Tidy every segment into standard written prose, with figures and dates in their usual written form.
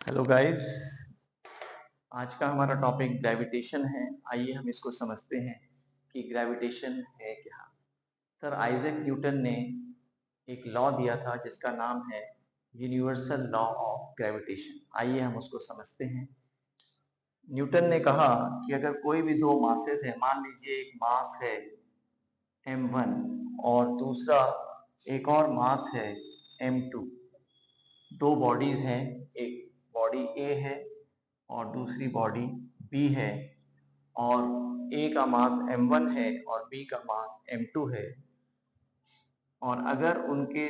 Hello guys. आज का हमारा टॉपिक ग्रेविटेशन है। आइए हम इसको समझते हैं कि ग्रेविटेशन है क्या। सर आइजैक न्यूटन ने एक लॉ दिया था जिसका नाम है यूनिवर्सल लॉ ऑफ ग्रेविटेशन। आइए हम उसको समझते हैं। न्यूटन ने कहा कि अगर कोई भी दो मासेस है, मान लीजिए एक मास है m1 और दूसरा एक और मास है m2। दो बॉडीज हैं, एक बॉडी A है और दूसरी बॉडी B है, और A का मास m1 है और B का मास m2 है, और अगर उनके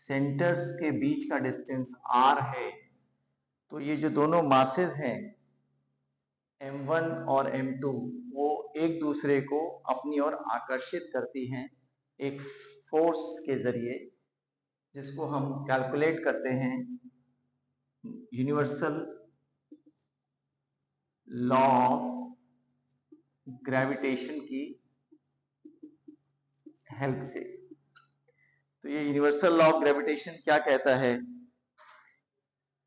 सेंटर्स के बीच का डिस्टेंस r है तो ये जो दोनों मासेस हैं m1 और m2 वो एक दूसरे को अपनी ओर आकर्षित करती हैं एक फोर्स के जरिए, जिसको हम कैलकुलेट करते हैं यूनिवर्सल लॉ ऑफ ग्रेविटेशन की हेल्प से। तो ये यूनिवर्सल लॉ ऑफ ग्रेविटेशन क्या कहता है?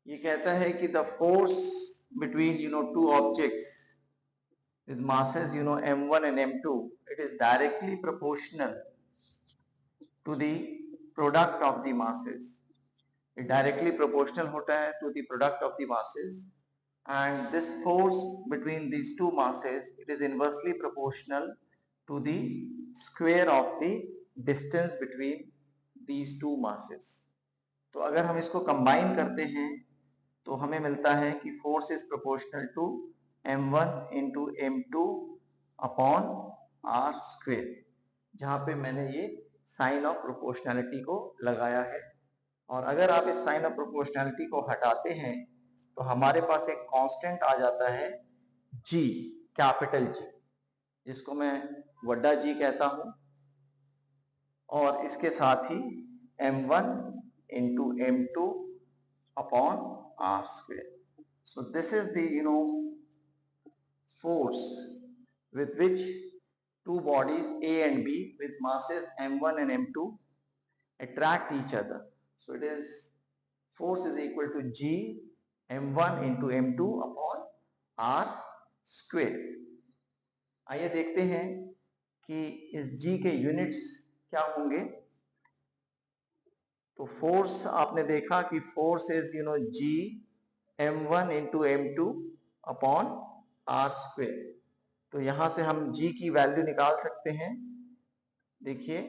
ये कहता है कि the force between two objects with masses m1 and m2, it is directly proportional to the product of the masses. It directly proportional होता है to the product of the masses, and this force between these two masses, it is inversely proportional to the square of the distance between these two masses. तो अगर हम इसको combine करते हैं तो हमें मिलता है कि force is proportional to m1 into m2 upon r square, जहां पे मैंने ये साइन ऑफ प्रोपोर्शनैलिटी को लगाया है। और अगर आप इस साइन ऑफ प्रोपोर्शनैलिटी को हटाते हैं तो हमारे पास एक कांस्टेंट आ जाता है g, कैपिटल G, जिसको मैं वड्डा G कहता हूं, और इसके साथ ही m1 into m2 upon r square. So this is the force with which two bodies A and B with masses m1 and m2 attract each other. So it is force is equal to G m1 into m2 upon r square. आइए देखते हैं कि इस G के units क्या होंगे। तो force आपने देखा कि force is G m1 into m2 upon r square. तो यहां से हम G की वैल्यू निकाल सकते हैं। देखिए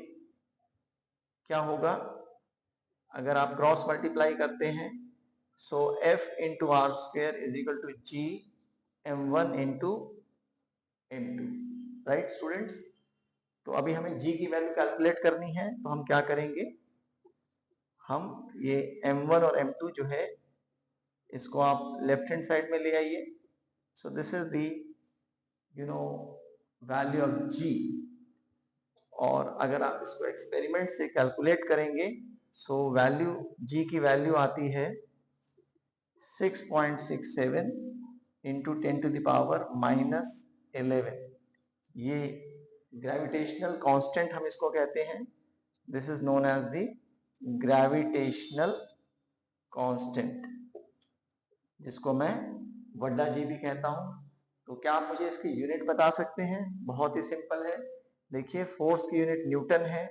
क्या होगा अगर आप क्रॉस मल्टीप्लाई करते हैं। So F into R square is equal to G m1 into m2। Right students? तो अभी हमें G की वैल्यू कैलकुलेट करनी है, तो हम क्या करेंगे, हम ये m1 और m2 जो है इसको आप लेफ्ट हैंड साइड में ले आइए। So this is the value of G, और अगर आप इसको एक्सपेरिमेंट से कैलकुलेट करेंगे सो वैल्यू G की वैल्यू आती है 6.67 इंटू 10 टू द पावर -11। ये ग्रेविटेशनल कांस्टेंट हम इसको कहते हैं। This is known as the gravitational constant, जिसको मैं वड्डा जी भी कहता हूं। तो क्या आप मुझे इसकी यूनिट बता सकते हैं? बहुत ही सिंपल है। देखिए फोर्स की यूनिट न्यूटन है,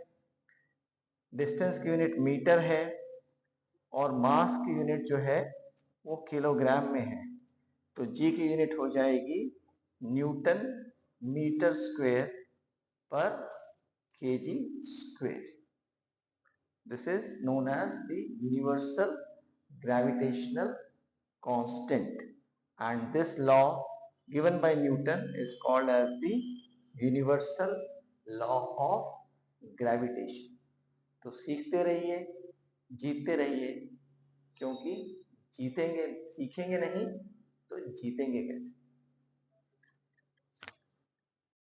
डिस्टेंस की यूनिट मीटर है, और मास की यूनिट जो है वो किलोग्राम में है। तो जी की यूनिट हो जाएगी न्यूटन मीटर स्क्वेयर पर KG square. This is known as the universal gravitational constant, and this law given by Newton is called as the universal law of gravitation. तो सीखते रहिए, जीतते रहिए, क्योंकि जीतेंगे सीखेंगे नहीं तो जीतेंगे कैसे।